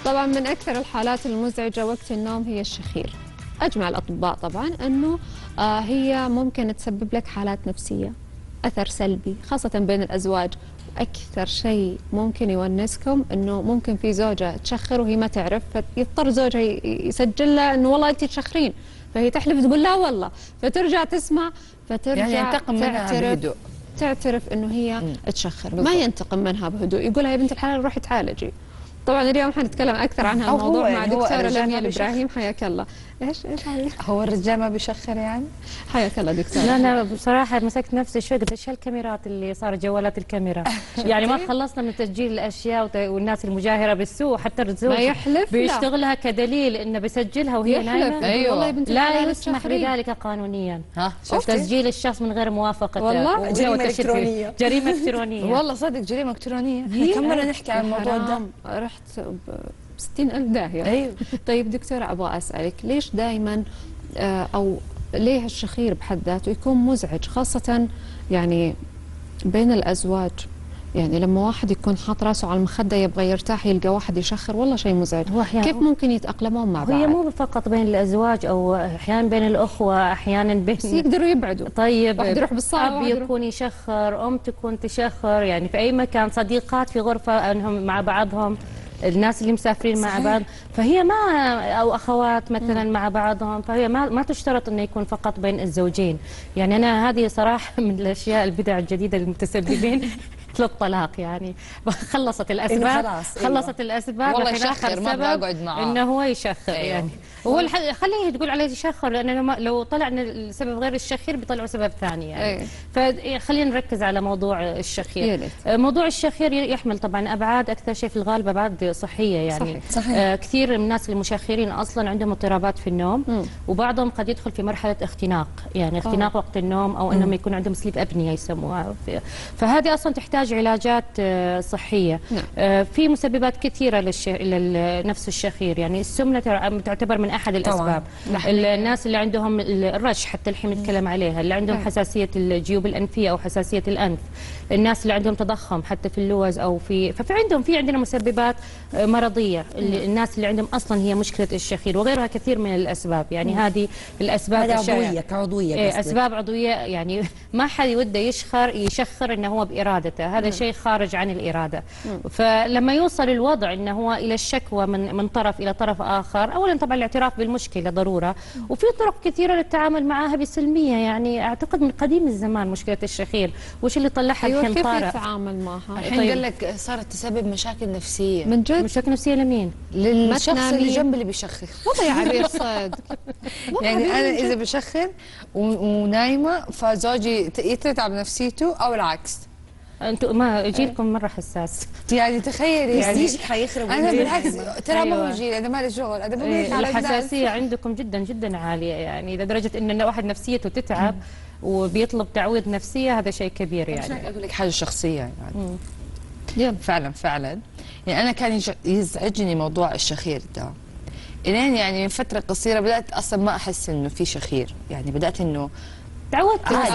طبعا من أكثر الحالات المزعجة وقت النوم هي الشخير. أجمع الأطباء طبعا أنه هي ممكن تسبب لك حالات نفسية، أثر سلبي خاصة بين الأزواج. أكثر شيء ممكن يونسكم أنه ممكن في زوجة تشخر وهي ما تعرف، فيضطر زوجها يسجل لها أنه والله أنت تشخرين، فهي تحلف تقول لا والله، فترجع تسمع، فترجع يعني ينتقم منها بهدوء، تعترف أنه هي تشخر. بالضبط. ما ينتقم منها بهدوء، يقولها يا بنت الحلال روحي تعالجي. طبعا اليوم حنتكلم اكثر عن هالموضوع مع دكتوره لميا الابراهيم. حياك الله. ايش علي؟ هو الرجال ما بيشخر يعني؟ حياك الله دكتوره. لا انا بصراحه مسكت نفسي شوي، قلت ايش هالكاميرات اللي صارت جوالات الكاميرا يعني ما خلصنا من تسجيل الاشياء والناس المجاهره بالسوق، حتى الزوج ما يحلف بيشتغلها كدليل انه بسجلها وهي نايمه. ايوه والله بنت لا يسمح بذلك قانونيا. تسجيل الشخص من غير موافقه. والله جريمه الكترونيه. جريمه الكترونيه. والله صدق جريمه الكترونيه. كم مره نحكي عن الموضوع ده؟ رحت ب60,000 داهيه. ايوه. طيب دكتوره ابغى اسالك، ليش دائما او ليه الشخير بحد ذاته يكون مزعج خاصه يعني بين الازواج؟ يعني لما واحد يكون حاط راسه على المخده يبغى يرتاح يلقى واحد يشخر، والله شيء مزعج. كيف ممكن يتاقلمون مع بعض؟ هي مو فقط بين الازواج، او احيانا بين الاخوه، احيانا بين بس يقدروا يبعدوا. طيب واحد يروح بالصاله، اب يكون يشخر، ام تكون تشخر، يعني في اي مكان، صديقات في غرفه انهم مع بعضهم، الناس اللي مسافرين مع بعض، فهي ما او اخوات مثلا مع بعضهم، فهي ما تشترط انه يكون فقط بين الزوجين. يعني انا هذه صراحه من الاشياء البدع الجديده المتسببين للطلاق، يعني خلصت الاسباب. خلصت الاسباب والله يشخر، ما بقعد معاه انه هو يشخر. يعني هو خليه تقول عليه يشخر، لانه لو طلع ان السبب غير الشخير بيطلعوا سبب ثاني يعني. فخلينا نركز على موضوع الشخير. موضوع الشخير يحمل طبعا ابعاد، اكثر شيء في الغالب ابعاد صحيه يعني. صحيح. كثير من الناس المشخرين اصلا عندهم اضطرابات في النوم، وبعضهم قد يدخل في مرحله اختناق، يعني اختناق وقت النوم، او انهم يكون عندهم سليب ابنيه يسموها. فهذه اصلا تحتاج علاجات صحيه. في مسببات كثيره لنفس الشخير، يعني السمنه تعتبر من احد الاسباب. الناس اللي عندهم الرش حتى الحين نتكلم عليها، اللي عندهم حساسيه الجيوب الانفيه او حساسيه الانف، الناس اللي عندهم تضخم حتى في اللوز او في عندنا مسببات مرضيه، الناس اللي عندهم اصلا هي مشكله الشخير، وغيرها كثير من الاسباب. يعني هذه الاسباب عضويه اسباب عضويه، يعني ما حد وده يشخر انه هو بارادته، هذا شيء خارج عن الاراده. فلما يوصل الوضع انه هو الى الشكوى من طرف الى طرف اخر، اولا طبعا الاعتراف بالمشكله ضروره، وفي طرق كثيره للتعامل معها بسلميه. يعني اعتقد من قديم الزمان مشكله الشخير، وش اللي طلعها الحين طارئ؟ كيف يتعامل معها؟ الحين قال لك صارت تسبب مشاكل نفسيه. من جد؟ مشاكل نفسيه لمين؟ للشخص اللي جنب اللي بيشخر. والله يا عبير صدق. يعني انا اذا بشخر ونايمه فزوجي يتعب نفسيته او العكس. انتوا ما جيلكم مره حساس، يعني تخيلي، يعني حيخرب. انا بالعكس ترى ما هو جيل، انا مالي شغل، انا بقول لك على الحساسيه عندكم جدا جدا عاليه، يعني لدرجه ان واحد نفسيته تتعب وبيطلب تعويض نفسيه، هذا شيء كبير. يعني اقول لك حاجه شخصيه يعني فعلا يعني انا كان يزعجني موضوع الشخير ده، الين يعني من فتره قصيره بدات اصلا ما احس انه في شخير، يعني بدات انه تعودت خلاص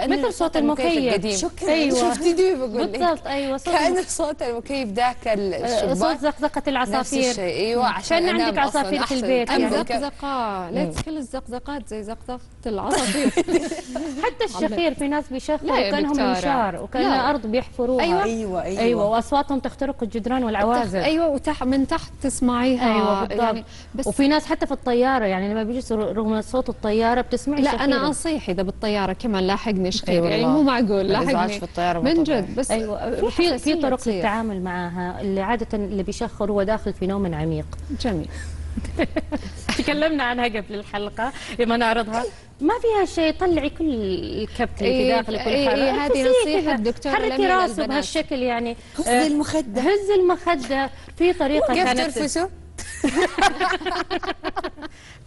مثل صوت المكيف القديم. شكرا. ايوه شفتي دي بقول لك بالضبط. ايوه كأنه صوت المكيف ذاك الشباك، صوت زقزقه العصافير. نفس الشيء. ايوه عشان عندك عصافير في البيت. الزقزقه ليش كل الزقزقات زي زقزقه العصافير؟ حتى الشخير في ناس بيشخروا وكانهم منشار وكانها ارض بيحفروها. ايوه واصواتهم تخترق الجدران والعوازل. ايوه من تحت تسمعيها. ايوه بالضبط. يعني وفي ناس حتى في الطياره، يعني لما بيجي رغم صوت الطياره بتسمعي. لا انا اصيح اذا بالطياره كمان لاحقني شخير. يعني مو معقول لاحقني في الطياره من جد. بس ايوه في طرق للتعامل معها. اللي عاده اللي بيشخر هو داخل في نوم عميق. جميل. تكلمنا عنها قبل الحلقه لما نعرضها. ما فيها شيء، طلعي كل الكبت اللي في داخلك والحراره. هذه نصيحه الدكتوره لميا حركي راسه بهالشكل، يعني هز المخده. هز المخده. في طريقه كيف كانت ترفسه؟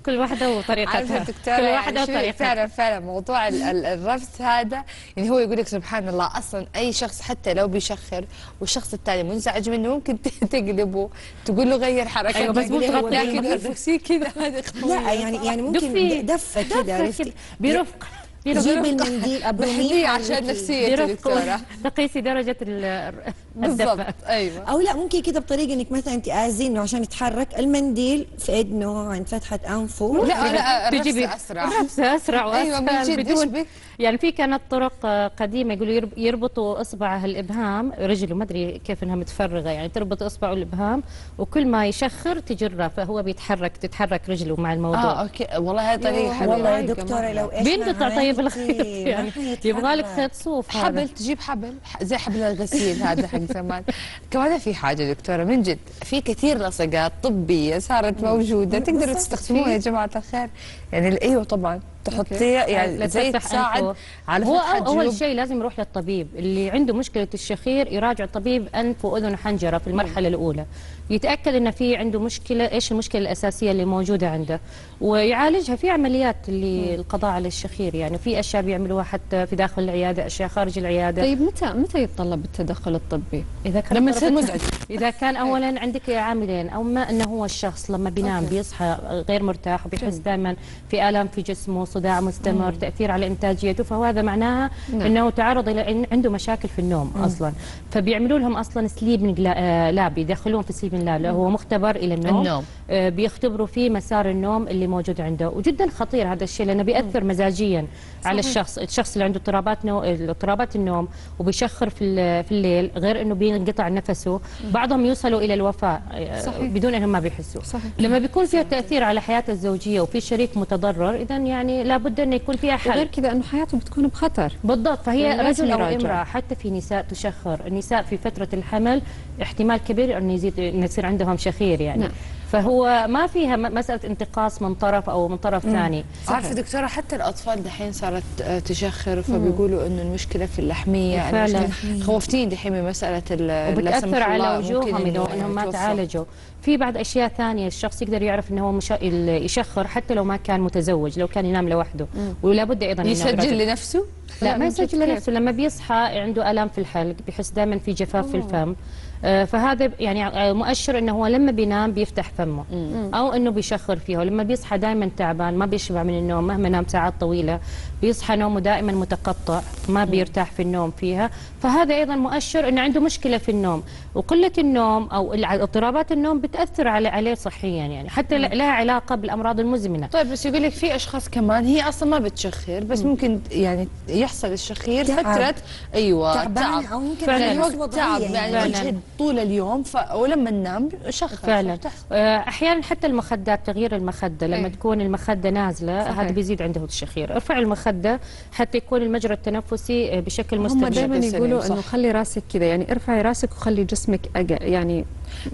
كل واحده وطريقتها. كل واحده وطريقتها. فعلا موضوع الرفس هذا، يعني هو يقول لك سبحان الله، اصلا اي شخص حتى لو بيشخر والشخص الثاني منزعج منه ممكن تقلبه تقول له غير حركتك. ايوه بس مو تغطي، لكن ارفسيه كذا هذه لا يعني ممكن دفه كذا، عرفتي؟ برفق. جيبي المنديل بحذيه عشان نفسيتي دكتوره تقيسي درجه الدفء. ايوه. او لا ممكن كده بطريقه انك مثلا انت عايزينه عشان يتحرك المنديل في اذنه عند فتحه انفه. لا تجيبي اسرع اسرع ايوه من جد بدون يعني في كانت طرق قديمه يقولوا يربطوا اصبعه الابهام رجله ما ادري كيف انها متفرغه يعني تربط اصبعه الابهام وكل ما يشخر تجره فهو تتحرك رجله مع الموضوع. اوكي والله هذه طريقه حلوه والله يا دكتوره لو ايش بينقطع طيب الخيط يعني يبغى لك خيط صوف حبل تجيب حبل زي حبل الغسيل هذا حق زمان. كمان في حاجه دكتوره من جد في كثير لصقات طبيه صارت موجوده تقدروا تستخدموها يا جماعه الخير يعني ايوه طبعا تحطيه يعني زي تساعد على فتح الجيوب. اول شيء لازم يروح للطبيب اللي عنده مشكله الشخير يراجع طبيب انف واذن وحنجره في المرحله الاولى يتاكد انه في عنده مشكله ايش المشكله الاساسيه اللي موجوده عنده ويعالجها في عمليات اللي القضاء على الشخير يعني في اشياء بيعملوها حتى في داخل العياده اشياء خارج العياده. طيب متى يتطلب التدخل الطبي؟ اذا كان لما يصير مزعج اذا كان اولا عندك عاملين او ما انه هو الشخص لما بينام بيصحى غير مرتاح وبيحس دائما في الام في جسمه صداع مستمر تاثير على انتاجيته فهذا معناها انه تعرض الى عنده مشاكل في النوم اصلا فبيعملوا لهم اصلا سليبنج لاب يدخلون في سليبنج لاب هو مختبر الى النوم. بيختبروا فيه مسار النوم اللي موجود عنده وجدا خطير هذا الشيء لانه بياثر مزاجيا على الشخص اللي عنده اضطرابات النوم وبيشخر في الليل غير انه بينقطع نفسه بعضهم يوصلوا الى الوفاه بدون انهم ما بيحسوا. لما بيكون فيها تاثير على حياته الزوجيه وفي شريك متضرر اذا يعني لابد انه يكون فيها حل غير كذا انه حياته بتكون بخطر. بالضبط فهي رجل او امراه حتى في نساء تشخر النساء في فتره الحمل احتمال كبير انه يصير عندهم شخير يعني فهو ما فيها مساله انتقاص من طرف او من طرف ثاني. عارفه دكتوره حتى الاطفال دحين صارت تشخر فبيقولوا انه المشكله في اللحميه فعلا خوفتيني دحين من مساله وبتاثر على وجوههم انهم ما تعالجوا. في بعض اشياء ثانيه الشخص يقدر يعرف انه هو يشخر حتى لو ما كان متزوج لو كان ينام لوحده ولا بد ايضا يسجل لنفسه. لا ما يسجل لنفسه لما بيصحى عنده الام في الحلق بيحس دائما في جفاف في الفم فهذا يعني مؤشر انه هو لما بينام بيفتح فمه او انه بيشخر فيه ولما بيصحى دائما تعبان ما بيشبع من النوم مهما نام ساعات طويله بيصحى نومه دائما متقطع ما بيرتاح في النوم فيها فهذا ايضا مؤشر انه عنده مشكله في النوم وقله النوم او اضطرابات النوم بتاثر عليه صحيا يعني حتى لها علاقه بالامراض المزمنه. طيب بس يقول لك في اشخاص كمان هي اصلا ما بتشخر بس ممكن يعني يحصل الشخير فتره تعب او يمكن تعب يعني وجهد طول اليوم ولما ننام شخر فعلا. احيانا حتى المخدات تغيير المخده لما تكون المخده نازله هذا بيزيد عنده الشخير. ارفع المخده حتى يكون المجرى التنفسي بشكل مستمر. هم دائما يقولوا انه خلي راسك كذا يعني ارفعي راسك وخلي جسمك يعني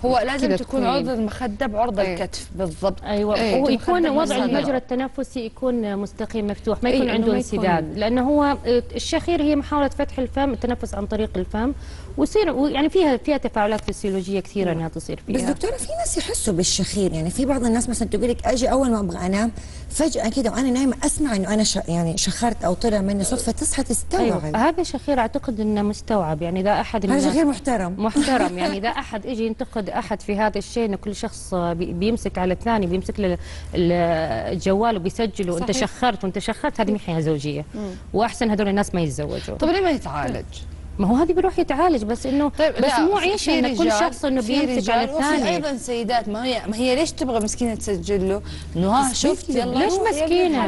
هو لازم تكون عرض المخده بعرض الكتف بالضبط. ايوه ويكون وضع المجرى التنفسي يكون مستقيم مفتوح ما يكون عنده انسداد لانه هو الشخير هي محاوله فتح الفم التنفس عن طريق الفم ويصير يعني فيها تفاعلات فسيولوجيه كثيره انها تصير فيها. بس دكتوره في ناس يحسوا بالشخير يعني في بعض الناس مثلا تقول لك اجي اول ما ابغى انام فجاه كده وانا نايمه اسمع انه انا يعني شخرت او طلع مني صوت فتصحى تستوعب. أيوة. هذا شخير اعتقد انه مستوعب يعني اذا احد هذا شخير محترم يعني اذا احد يجي ينتقد احد في هذا الشيء انه كل شخص بيمسك على الثاني بيمسك الجوال وبيسجله انت شخرت هذه مش حياه زوجيه واحسن هذول الناس ما يتزوجوا. طيب ليه ما يتعالج؟ ما هو هذه بيروح يتعالج بس انه طيب بس مو عيشه ان كل شخص انه بيمسك على الثاني. وفي ايضا سيدات ما هي ليش تبغى مسكينه تسجل له انه شفت يلا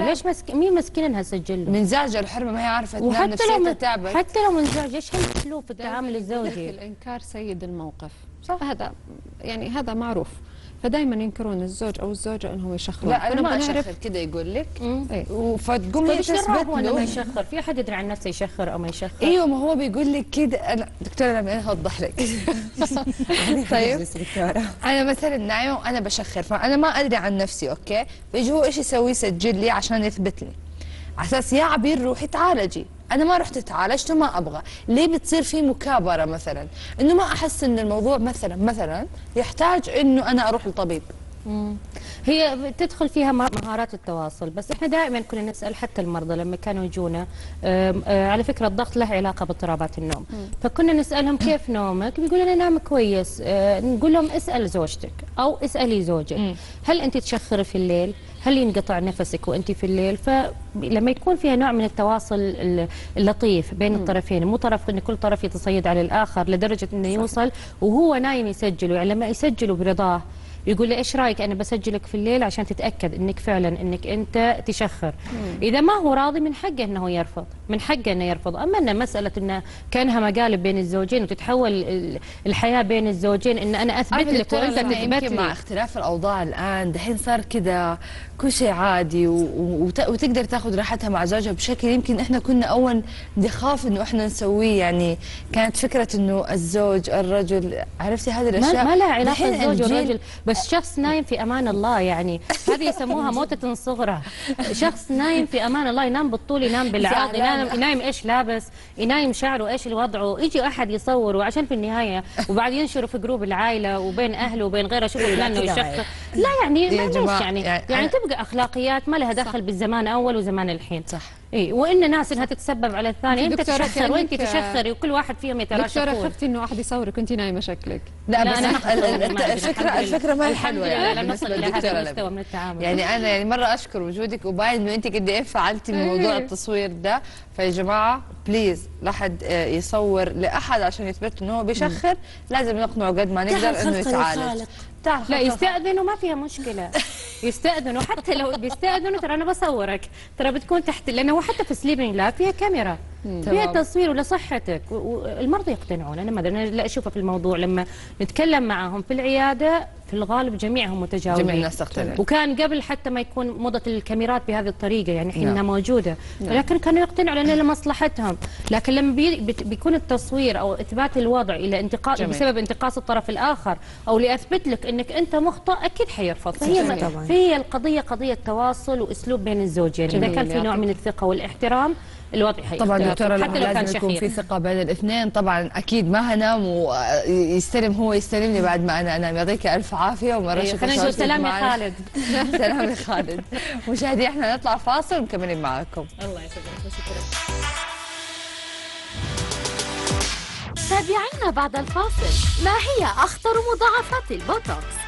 ليش مسكينه مين مسكينه انها تسجل له؟ منزعجه الحرمه ما هي عارفه تنام نفسيتها تعبت حتى لو منزعجه ايش الاسلوب في التعامل الزوجي؟ الانكار سيد الموقف صح هذا معروف فدائما ينكرون الزوج او الزوجه انهم يشخرون. لا انا ما اشخر كذا يقول لك فتقوم هي تثبت له انه ما يشخر. في احد يدري عن نفسه يشخر او ما يشخر؟ ايوه ما هو بيقول لك كذا. انا دكتوره انا اوضح لك طيب انا مثلا نايمه وانا بشخر فانا ما ادري عن نفسي اوكي فيجي هو ايش يسوي يسجل لي عشان يثبت لي على اساس يا عبير روحي تعالجي. انا ما رحت تعالجت وما ابغى. ليه بتصير في مكابره مثلا انه ما احس ان الموضوع مثلا يحتاج انه انا اروح لطبيب. هي تدخل فيها مهارات التواصل بس احنا دائما كنا نسال حتى المرضى لما كانوا يجونا على فكره الضغط له علاقه باضطرابات النوم فكنا نسالهم كيف نومك بيقولوا لنا نام كويس. نقول لهم اسال زوجتك او اسالي زوجك هل انت تشخري في الليل؟ هل ينقطع نفسك وانت في الليل؟ فلما يكون فيها نوع من التواصل اللطيف بين الطرفين، مو طرف ان كل طرف يتصيد على الاخر لدرجه انه يوصل وهو نايم يسجله، يعني لما يسجله برضاه يقول لي ايش رايك انا بسجلك في الليل عشان تتاكد انك فعلا انك انت تشخر. اذا ما هو راضي من حقه انه يرفض، من حقه انه يرفض. اما ان مساله انه كانها مقالب بين الزوجين وتتحول الحياه بين الزوجين ان انا اثبت لك وانت تثبت لي. مع اختلاف الاوضاع الان دحين صار كذا كل شيء عادي وتقدر تاخذ راحتها مع زوجها بشكل يمكن احنا كنا اول نخاف انه احنا نسويه. يعني كانت فكره انه الزوج الرجل، عرفتي هذه الاشياء ما لها علاقه الزوج والرجل، بس شخص نايم في امان الله. يعني هذه يسموها موتة صغرى. شخص نايم في امان الله، ينام بالطول، ينام بالعرض، ينام ايش لابس، ينام شعره ايش وضعه، يجي احد يصور وعشان في النهايه وبعد ينشره في جروب العائله وبين اهله وبين غيره شوفوا فلان يشخر. لا يعني معلش يعني تبقى اخلاقيات ما لها دخل بالزمان اول وزمان الحين. صح. اي وان ناس انها تتسبب على الثاني، انت تشخر وانت تشخري وكل واحد فيهم يتراشق. دكتوره خفتي انه احد يصورك وانت نايمه شكلك؟ لا بس الفكره ما هي حلوه يعني لا نصل الى هذا المستوى من التعامل. يعني انا يعني مره اشكر وجودك وباين انه انت قد ايه فعلتي من موضوع التصوير ده. فيا جماعه بليز لا حد يصور لاحد عشان يثبت انه هو بيشخر، لازم نقنعه قد ما نقدر انه يتعالج. لا يستأذنوا ما فيها مشكلة، يستأذنوا حتى لو بيستأذنوا ترى أنا بصورك، ترى بتكون تحت، لأنه حتى في سليبنج لاب فيها كاميرا فيها تصوير ولصحتك. والمرضى يقتنعون. أنا ما لا أشوفها في الموضوع لما نتكلم معهم في العيادة في الغالب جميعهم متجاوبين. جميع الناس تقتنع. وكان قبل حتى ما يكون موضة الكاميرات بهذه الطريقة يعني حينها موجودة، لكن كانوا يقتنعوا لأنه لمصلحتهم. لكن لما بيكون التصوير أو إثبات الوضع إلى انتقاص بسبب انتقاص الطرف الآخر أو لأثبت لك أنك أنت مخطئ، أكيد حيرفض. فهي القضية قضية تواصل وأسلوب بين الزوجين. إذا كان في نوع من الثقة والاحترام الوضع حيختلف. طبعا دكتوره حتى لو كان لازم يكون في ثقه بين الاثنين. طبعا اكيد ما هنام ويستلم هو يستلمني بعد ما انا انام. يعطيك الف عافيه ومره شكرا. خلينا نقول سلام يا خالد. سلام يا خالد. مشاهدي احنا نطلع فاصل ومكملين معاكم. الله يسلمك وشكرا. تابعينا بعد الفاصل. ما هي اخطر مضاعفات البوتوكس؟